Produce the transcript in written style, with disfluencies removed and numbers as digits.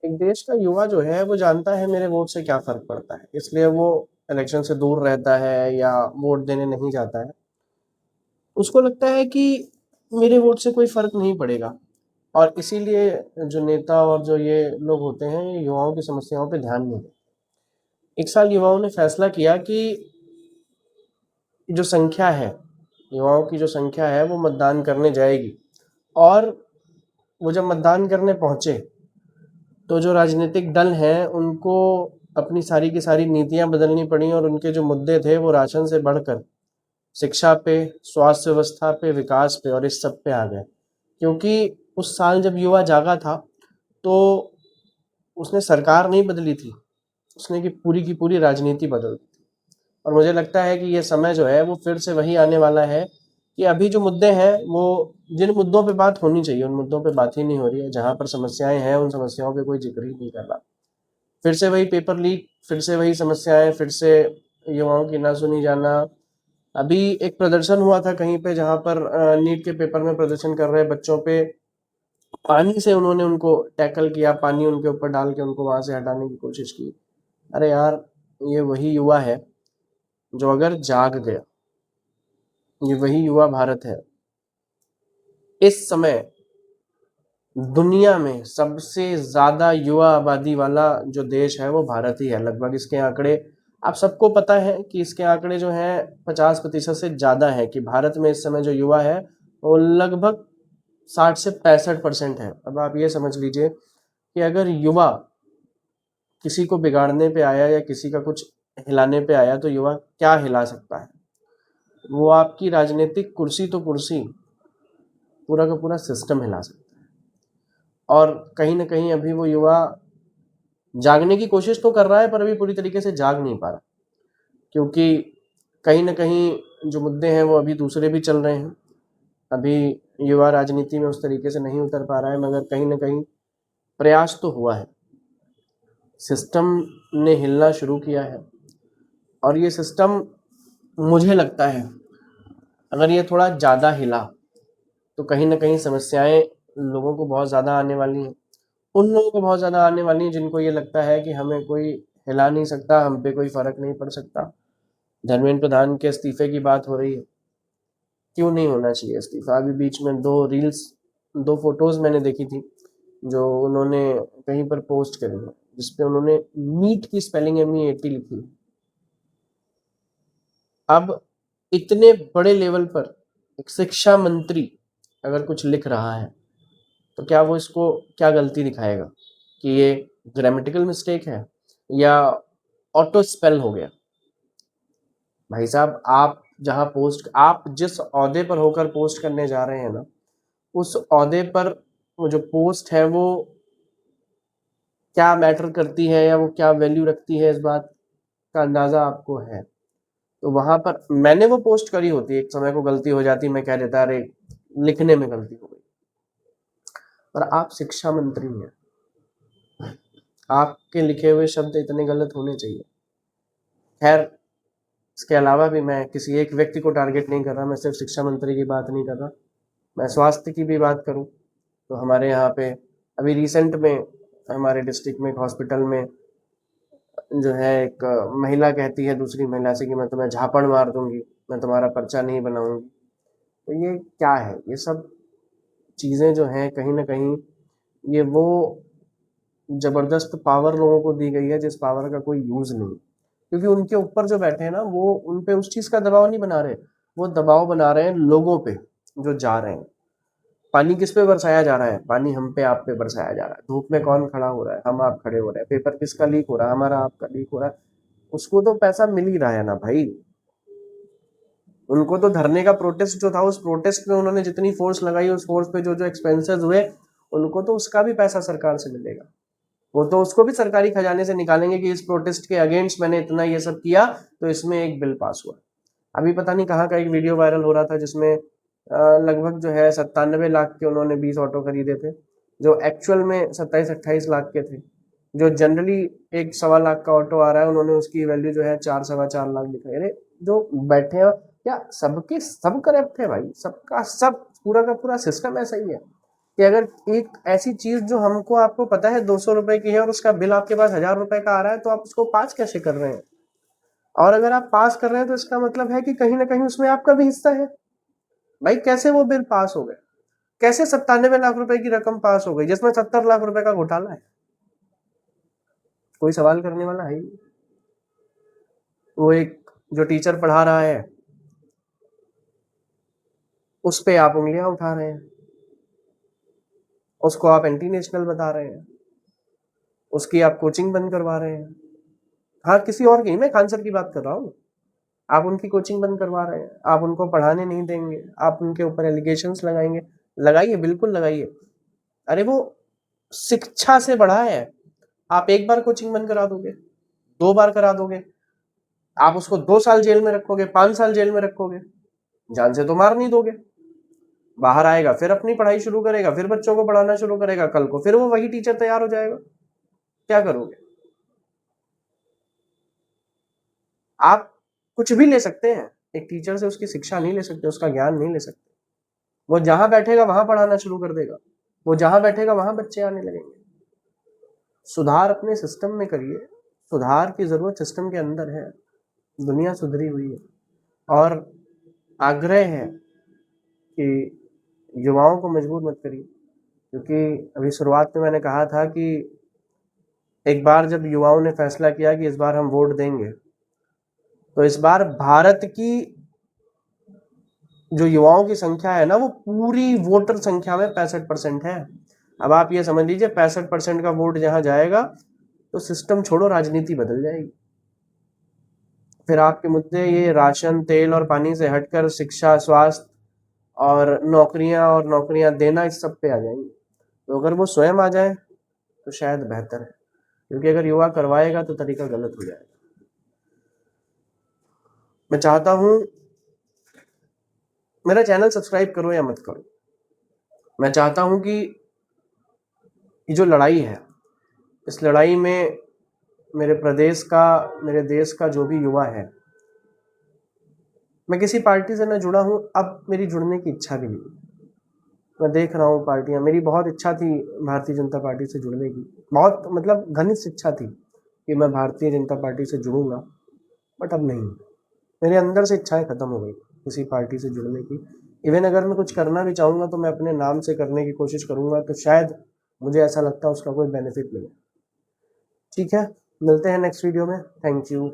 एक देश का युवा जो है वो जानता है मेरे वोट से क्या फर्क पड़ता है, इसलिए वो इलेक्शन से दूर रहता है या वोट देने नहीं जाता है। उसको लगता है कि मेरे वोट से कोई फर्क नहीं पड़ेगा, और इसीलिए जो नेता और जो ये लोग होते हैं ये युवाओं की समस्याओं पे ध्यान नहीं देते। एक साल युवाओं ने फैसला किया कि जो संख्या है, युवाओं की जो संख्या है वो मतदान करने जाएगी, और वो जब मतदान करने पहुंचे तो जो राजनीतिक दल हैं उनको अपनी सारी की सारी नीतियां बदलनी पड़ी, और उनके जो मुद्दे थे वो राशन से बढ़कर शिक्षा पे, स्वास्थ्य व्यवस्था पे, विकास पे और इस सब पे आ गए। क्योंकि उस साल जब युवा जागा था तो उसने सरकार नहीं बदली थी, उसने की पूरी राजनीति बदल दी। और मुझे लगता है कि ये समय जो है वो फिर से वही आने वाला है कि अभी जो मुद्दे हैं वो, जिन मुद्दों पे बात होनी चाहिए उन मुद्दों पे बात ही नहीं हो रही है, जहाँ पर समस्याएं हैं उन समस्याओं पे कोई जिक्र ही नहीं कर रहा। फिर से वही पेपर लीक, फिर से वही समस्याएं, फिर से युवाओं की ना सुनी जाना। अभी एक प्रदर्शन हुआ था कहीं पे जहाँ पर नीट के पेपर में प्रदर्शन कर रहे बच्चों पे पानी से उन्होंने उनको टैकल किया, पानी उनके ऊपर डाल के उनको वहां से हटाने की कोशिश की। अरे यार, ये वही युवा है जो अगर जाग गया, ये वही युवा भारत है। इस समय दुनिया में सबसे ज्यादा युवा आबादी वाला जो देश है वो भारत ही है। लगभग इसके आंकड़े आप सबको पता है कि इसके आंकड़े जो हैं 50% से ज्यादा है, कि भारत में इस समय जो युवा है वो लगभग 60 से 65% है। अब आप ये समझ लीजिए कि अगर युवा किसी को बिगाड़ने पे आया या किसी का कुछ हिलाने पे आया तो युवा क्या हिला सकता है? वो आपकी राजनीतिक कुर्सी तो कुर्सी, पूरा का पूरा सिस्टम हिला सकता है। और कहीं ना कहीं अभी वो युवा जागने की कोशिश तो कर रहा है पर अभी पूरी तरीके से जाग नहीं पा रहा, क्योंकि कहीं ना कहीं जो मुद्दे हैं वो अभी दूसरे भी चल रहे हैं। अभी युवा राजनीति में उस तरीके से नहीं उतर पा रहा है, मगर कहीं ना कहीं प्रयास तो हुआ है, सिस्टम ने हिलना शुरू किया है। और ये सिस्टम, मुझे लगता है अगर ये थोड़ा ज़्यादा हिला तो कहीं ना कहीं समस्याएं लोगों को बहुत ज़्यादा आने वाली हैं। उन लोगों को बहुत ज़्यादा आने वाली हैं जिनको ये लगता है कि हमें कोई हिला नहीं सकता, हम पे कोई फर्क नहीं पड़ सकता। धर्मेंद्र प्रधान के इस्तीफे की बात हो रही है, क्यों नहीं होना चाहिए इस्तीफा? अभी बीच में दो फोटोज मैंने देखी थी जो उन्होंने कहीं पर पोस्ट करी है, जिसपे उन्होंने मीट की स्पेलिंग MEAT लिखी है। अब इतने बड़े लेवल पर एक शिक्षा मंत्री अगर कुछ लिख रहा है तो क्या वो इसको क्या गलती दिखाएगा कि ये ग्रामेटिकल मिस्टेक है या ऑटो स्पेल हो गया? भाई साहब, आप जिस ओहदे पर होकर पोस्ट करने जा रहे हैं ना, उस ओहदे पर वो जो पोस्ट है वो क्या मैटर करती है या वो क्या वैल्यू रखती है, इस बात का अंदाजा आपको है। तो वहां पर मैंने वो पोस्ट करी होती, एक समय को गलती हो जाती, मैं कह देता अरे लिखने में गलती हो गई। पर आप शिक्षा मंत्री हैं, आपके लिखे हुए शब्द इतने गलत होने चाहिए? खैर, इसके अलावा भी मैं किसी एक व्यक्ति को टारगेट नहीं कर रहा, मैं सिर्फ शिक्षा मंत्री की बात नहीं कर रहा, मैं स्वास्थ्य की भी बात करूं तो हमारे यहाँ पे अभी रिसेंट में हमारे डिस्ट्रिक्ट में एक हॉस्पिटल में जो है एक महिला कहती है दूसरी महिला से कि मैं तुम्हें झापड़ मार दूंगी, मैं तुम्हारा पर्चा नहीं बनाऊंगी। तो ये क्या है? ये सब चीज़ें जो हैं कहीं ना कहीं ये वो जबरदस्त पावर लोगों को दी गई है जिस पावर का कोई यूज नहीं, क्योंकि उनके ऊपर जो बैठे हैं ना वो उन पे उस चीज का दबाव नहीं बना रहे, वो दबाव बना रहे हैं लोगों पे जो जा रहे हैं। पानी किस पे बरसाया जा रहा है? पानी हम पे आप पे बरसाया जा रहा है। धूप में कौन खड़ा हो रहा है? हम आप खड़े हो रहे हैं। पेपर किसका लीक हो रहा है? हमारा आपका लीक हो रहा है। उसको तो पैसा मिल ही रहा है ना भाई। उनको तो धरने का प्रोटेस्ट जो था, उस प्रोटेस्ट में उन्होंने जितनी फोर्स लगाई, उस फोर्स पे जो जो एक्सपेंसेस हुए, उनको तो उसका भी पैसा सरकार से मिलेगा। वो तो उसको भी सरकारी खजाने से निकालेंगे कि इस प्रोटेस्ट के अगेंस्ट मैंने इतना ये सब किया तो इसमें एक बिल पास हुआ। अभी पता नहीं कहाँ का एक वीडियो वायरल हो रहा था जिसमें लगभग जो है 97 लाख के उन्होंने 20 ऑटो खरीदे थे, जो एक्चुअल में 27-28 लाख के थे। जो जनरली एक 1.25 लाख का ऑटो आ रहा है, उन्होंने उसकी वैल्यू जो है 4-4.25 लाख दिखाई। अरे जो बैठे हैं क्या सबके सब करप्ट है भाई? सबका सब, पूरा का पूरा सिस्टम ऐसा ही है। कि अगर एक ऐसी चीज जो हमको आपको पता है 200 रुपए की है और उसका बिल आपके पास 1000 रुपए का आ रहा है, तो आप उसको पास कैसे कर रहे हैं? और अगर आप पास कर रहे हैं तो इसका मतलब है कि कहीं ना कहीं उसमें आपका भी हिस्सा है। भाई कैसे वो बिल पास हो गए? कैसे 97 लाख रुपए की रकम पास हो गई जिसमें 70 लाख रुपए का घोटाला है? कोई सवाल करने वाला है ही नहीं। वो एक जो टीचर पढ़ा रहा है उस पे आप उंगलियां उठा रहे हैं, उसको आप एंटी नेशनल बता रहे हैं, उसकी आप कोचिंग बंद करवा रहे हैं। हाँ, किसी और की, मैं खान सर की बात कर रहा हूँ। आप उनकी कोचिंग बंद करवा रहे हैं, आप उनको पढ़ाने नहीं देंगे, आप उनके ऊपर एलिगेशंस लगाएंगे। लगाइए, बिल्कुल लगाइए। अरे वो शिक्षा से बढ़ा है। आप एक बार कोचिंग बंद करा दोगे, 2 बार करा दोगे, आप उसको 2 साल जेल में रखोगे, 5 साल जेल में रखोगे, जान से तो मार नहीं दोगे। बाहर आएगा, फिर अपनी पढ़ाई शुरू करेगा, फिर बच्चों को पढ़ाना शुरू करेगा, कल को फिर वो वही टीचर तैयार हो जाएगा। क्या करोगे? आप कुछ भी ले सकते हैं, एक टीचर से उसकी शिक्षा नहीं ले सकते, उसका ज्ञान नहीं ले सकते। वो जहां बैठेगा वहां पढ़ाना शुरू कर देगा, वो जहां बैठेगा वहां बच्चे आने लगेंगे। सुधार अपने सिस्टम में करिए। सुधार की जरूरत सिस्टम के अंदर है। दुनिया सुधरी हुई है और आग्रह है कि युवाओं को मजबूर मत करिए, क्योंकि अभी शुरुआत में मैंने कहा था कि एक बार जब युवाओं ने फैसला किया कि इस बार हम वोट देंगे, तो इस बार भारत की जो युवाओं की संख्या है ना, वो पूरी वोटर संख्या में 65% है। अब आप ये समझ लीजिए 65% का वोट जहां जाएगा तो सिस्टम छोड़ो, राजनीति बदल जाएगी। फिर आपके मुद्दे ये राशन, तेल और पानी से हटकर शिक्षा, स्वास्थ्य और नौकरियां देना, इस सब पे आ जाएंगे। तो अगर वो स्वयं आ जाए तो शायद बेहतर है, क्योंकि अगर युवा करवाएगा तो तरीका गलत हो जाएगा। मैं चाहता हूं, मेरा चैनल सब्सक्राइब करो या मत करो, मैं चाहता हूं कि ये जो लड़ाई है, इस लड़ाई में मेरे प्रदेश का, मेरे देश का जो भी युवा है, मैं किसी पार्टी से न जुड़ा हूं, अब मेरी जुड़ने की इच्छा भी नहीं। मैं देख रहा हूँ पार्टियां, मेरी बहुत इच्छा थी भारतीय जनता पार्टी से जुड़ने की, बहुत मतलब घनिष्ठ इच्छा थी कि मैं भारतीय जनता पार्टी से जुड़ूंगा, बट अब नहीं। मेरे अंदर से इच्छाएं खत्म हो गई किसी पार्टी से जुड़ने की। इवन अगर मैं कुछ करना भी चाहूँगा तो मैं अपने नाम से करने की कोशिश करूँगा, तो शायद मुझे ऐसा लगता है उसका कोई बेनिफिट मिले। ठीक है, मिलते हैं नेक्स्ट वीडियो में। Thank you.